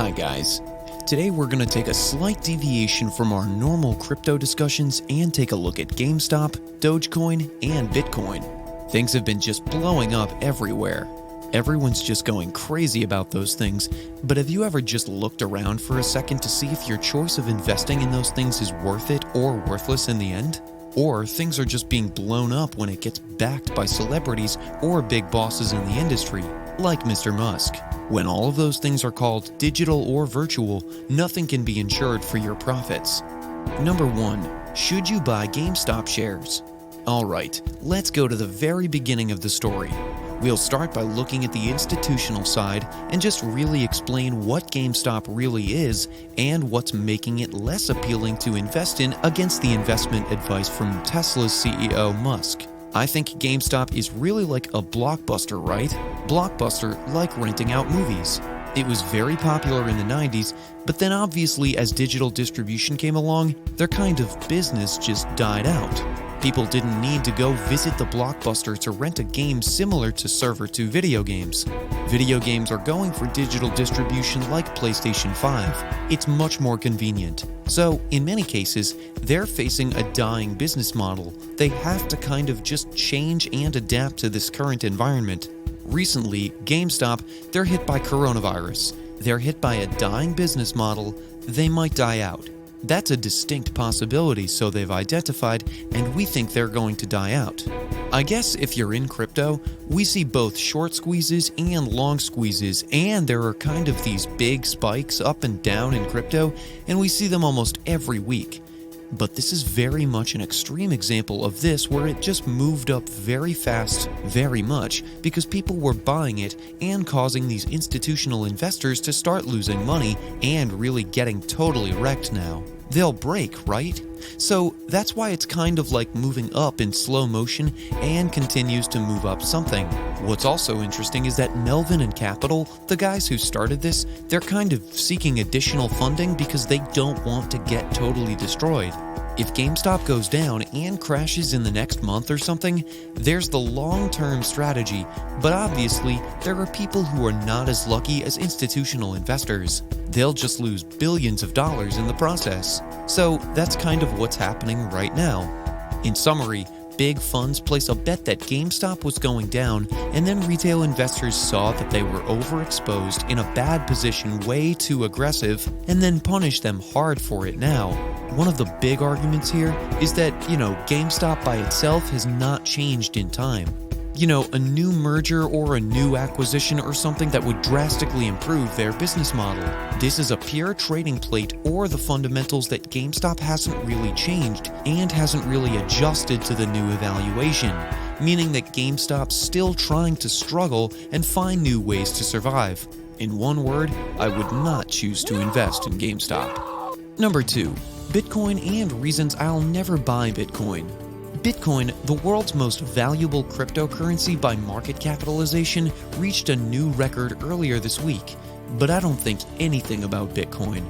Hi guys. Today we're going to take a slight deviation from our normal crypto discussions and take a look at GameStop, Dogecoin, and Bitcoin. Things have been just blowing up everywhere. Everyone's just going crazy about those things, but have you ever just looked around for a second to see if your choice of investing in those things is worth it or worthless in the end? Or things are just being blown up when it gets backed by celebrities or big bosses in the industry, like Mr. Musk. When all of those things are called digital or virtual, nothing can be insured for your profits. Number 1. Should you buy GameStop shares? Alright, let's go to the very beginning of the story. We'll start by looking at the institutional side and just really explain what GameStop really is and what's making it less appealing to invest in against the investment advice from Tesla's CEO Musk. I think GameStop is really like a Blockbuster, right? Blockbuster like renting out movies. It was very popular in the 90s, but then obviously as digital distribution came along, their kind of business just died out. People didn't need to go visit the Blockbuster to rent a game similar to Server 2 video games. Video games are going for digital distribution like PlayStation 5. It's much more convenient. So, in many cases, they're facing a dying business model. They have to kind of just change and adapt to this current environment. Recently, GameStop, they're hit by coronavirus. They're hit by a dying business model. They might die out. That's a distinct possibility, so they've identified, and we think they're going to die out. I guess if you're in crypto, we see both short squeezes and long squeezes, and there are kind of these big spikes up and down in crypto, and we see them almost every week. But this is very much an extreme example of this where it just moved up very fast, very much, because people were buying it and causing these institutional investors to start losing money and really getting totally wrecked now. They'll break, right? So that's why it's kind of like moving up in slow motion and continues to move up something. What's also interesting is that Melvin and Capital, the guys who started this, they're kind of seeking additional funding because they don't want to get totally destroyed. If GameStop goes down and crashes in the next month or something, there's the long-term strategy, but obviously there are people who are not as lucky as institutional investors. They'll just lose billions of dollars in the process. So that's kind of what's happening right now. In summary, big funds place a bet that GameStop was going down, and then retail investors saw that they were overexposed in a bad position, way too aggressive, and then punish them hard for it now. One of the big arguments here is that, GameStop by itself has not changed in time. A new merger or a new acquisition or something that would drastically improve their business model. This is a pure trading plate or the fundamentals that GameStop hasn't really changed and hasn't really adjusted to the new evaluation, meaning that GameStop's still trying to struggle and find new ways to survive. In one word, I would not choose to invest in GameStop. Number 2. Bitcoin and reasons I'll never buy Bitcoin. Bitcoin, the world's most valuable cryptocurrency by market capitalization, reached a new record earlier this week, but I don't think anything about Bitcoin.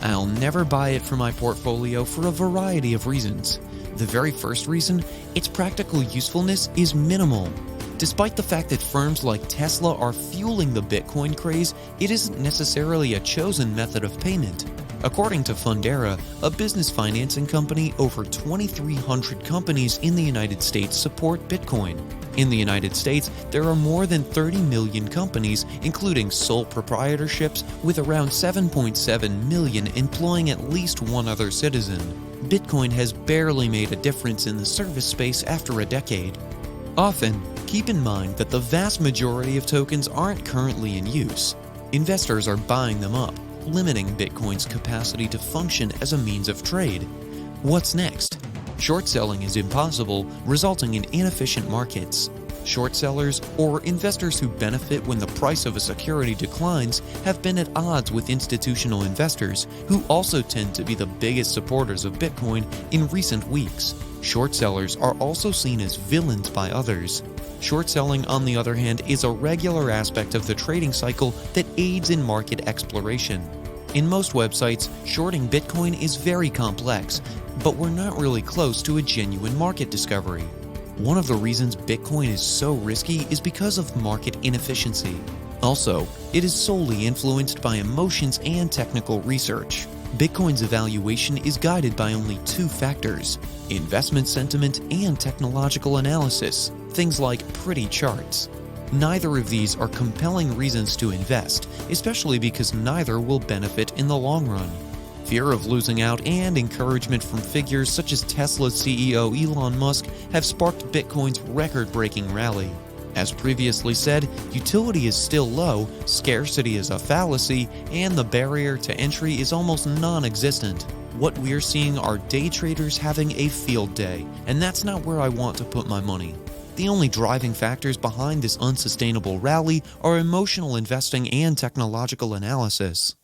I'll never buy it for my portfolio for a variety of reasons. The very first reason, its practical usefulness is minimal. Despite the fact that firms like Tesla are fueling the Bitcoin craze, it isn't necessarily a chosen method of payment. According to Fundera, a business financing company, over 2,300 companies in the United States support Bitcoin. In the United States, there are more than 30 million companies, including sole proprietorships, with around 7.7 million employing at least one other citizen. Bitcoin has barely made a difference in the service space after a decade. Often, keep in mind that the vast majority of tokens aren't currently in use. Investors are buying them up, limiting Bitcoin's capacity to function as a means of trade. What's next? Short selling is impossible, resulting in inefficient markets. Short sellers, or investors who benefit when the price of a security declines, have been at odds with institutional investors, who also tend to be the biggest supporters of Bitcoin in recent weeks. Short sellers are also seen as villains by others. Short selling, on the other hand, is a regular aspect of the trading cycle that aids in market exploration. In most websites, shorting Bitcoin is very complex, but we're not really close to a genuine market discovery. One of the reasons Bitcoin is so risky is because of market inefficiency. Also, it is solely influenced by emotions and technical research. Bitcoin's evaluation is guided by only two factors: investment sentiment and technological analysis, things like pretty charts. Neither of these are compelling reasons to invest, especially because neither will benefit in the long run. Fear of losing out and encouragement from figures such as Tesla's CEO Elon Musk have sparked Bitcoin's record-breaking rally. As previously said, utility is still low, scarcity is a fallacy, and the barrier to entry is almost non-existent. What we're seeing are day traders having a field day, and that's not where I want to put my money. The only driving factors behind this unsustainable rally are emotional investing and technological analysis.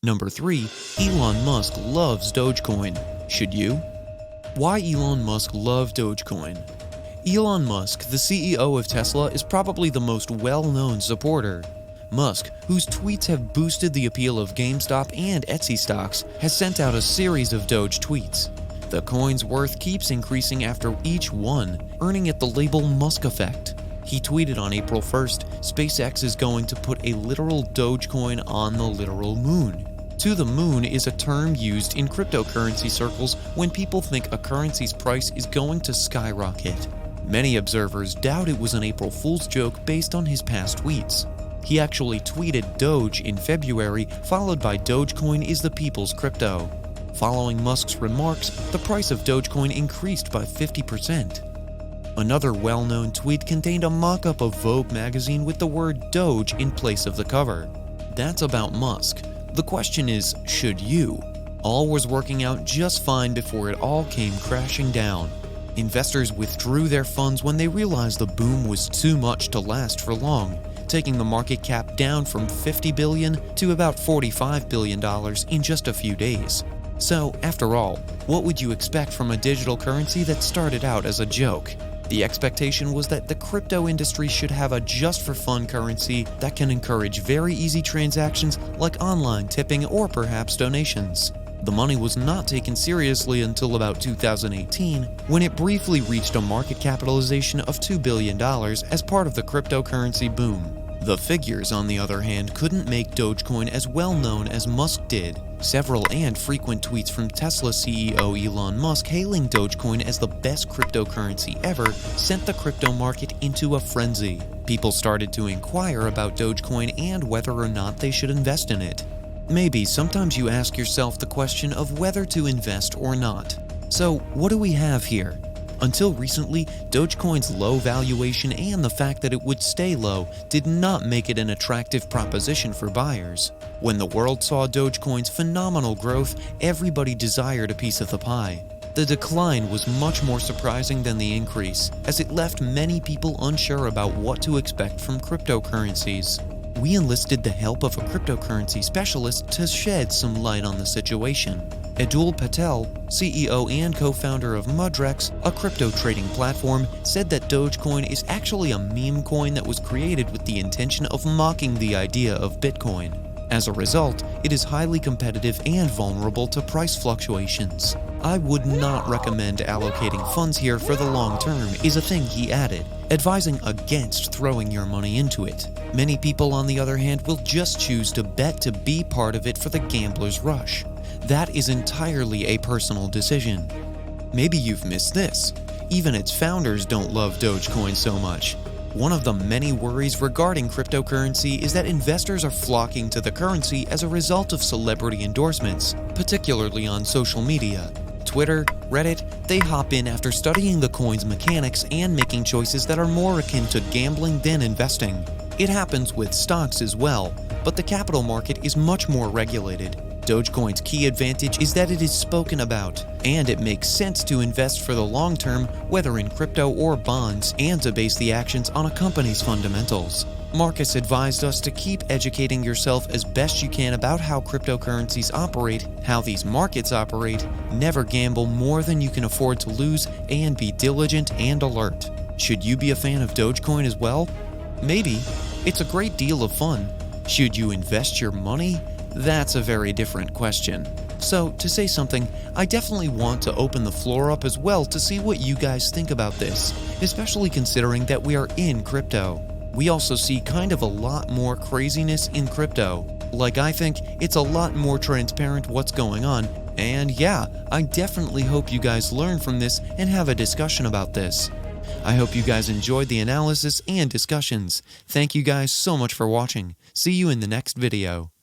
Number 3. Elon Musk loves Dogecoin. Should you? Why Elon Musk loves Dogecoin? Elon Musk, the CEO of Tesla, is probably the most well-known supporter. Musk, whose tweets have boosted the appeal of GameStop and Etsy stocks, has sent out a series of Doge tweets. The coin's worth keeps increasing after each one, earning it the label Musk Effect. He tweeted on April 1st, SpaceX is going to put a literal Dogecoin on the literal moon. To the moon is a term used in cryptocurrency circles when people think a currency's price is going to skyrocket. Many observers doubt it was an April Fool's joke based on his past tweets. He actually tweeted Doge in February, followed by Dogecoin is the people's crypto. Following Musk's remarks, the price of Dogecoin increased by 50%. Another well-known tweet contained a mock-up of Vogue magazine with the word Doge in place of the cover. That's about Musk. The question is, should you? All was working out just fine before it all came crashing down. Investors withdrew their funds when they realized the boom was too much to last for long, taking the market cap down from $50 billion to about $45 billion in just a few days. So, after all, what would you expect from a digital currency that started out as a joke? The expectation was that the crypto industry should have a just-for-fun currency that can encourage very easy transactions like online tipping or perhaps donations. The money was not taken seriously until about 2018, when it briefly reached a market capitalization of $2 billion as part of the cryptocurrency boom. The figures, on the other hand, couldn't make Dogecoin as well known as Musk did. Several and frequent tweets from Tesla CEO Elon Musk hailing Dogecoin as the best cryptocurrency ever sent the crypto market into a frenzy. People started to inquire about Dogecoin and whether or not they should invest in it. Maybe sometimes you ask yourself the question of whether to invest or not. So, what do we have here? Until recently, Dogecoin's low valuation and the fact that it would stay low did not make it an attractive proposition for buyers. When the world saw Dogecoin's phenomenal growth, everybody desired a piece of the pie. The decline was much more surprising than the increase, as it left many people unsure about what to expect from cryptocurrencies. We enlisted the help of a cryptocurrency specialist to shed some light on the situation. Edul Patel, CEO and co-founder of Mudrex, a crypto trading platform, said that Dogecoin is actually a meme coin that was created with the intention of mocking the idea of Bitcoin. As a result, it is highly competitive and vulnerable to price fluctuations. I would not recommend allocating funds here for the long term, is a thing he added, advising against throwing your money into it. Many people, on the other hand, will just choose to bet to be part of it for the gambler's rush. That is entirely a personal decision. Maybe you've missed this. Even its founders don't love Dogecoin so much. One of the many worries regarding cryptocurrency is that investors are flocking to the currency as a result of celebrity endorsements, particularly on social media. Twitter, Reddit, they hop in after studying the coin's mechanics and making choices that are more akin to gambling than investing. It happens with stocks as well, but the capital market is much more regulated. Dogecoin's key advantage is that it is spoken about, and it makes sense to invest for the long term, whether in crypto or bonds, and to base the actions on a company's fundamentals. Marcus advised us to keep educating yourself as best you can about how cryptocurrencies operate, how these markets operate, never gamble more than you can afford to lose, and be diligent and alert. Should you be a fan of Dogecoin as well? Maybe. It's a great deal of fun. Should you invest your money? That's a very different question. So, to say something, I definitely want to open the floor up as well to see what you guys think about this, especially considering that we are in crypto. We also see kind of a lot more craziness in crypto. Like, I think it's a lot more transparent what's going on, and yeah, I definitely hope you guys learn from this and have a discussion about this. I hope you guys enjoyed the analysis and discussions. Thank you guys so much for watching. See you in the next video.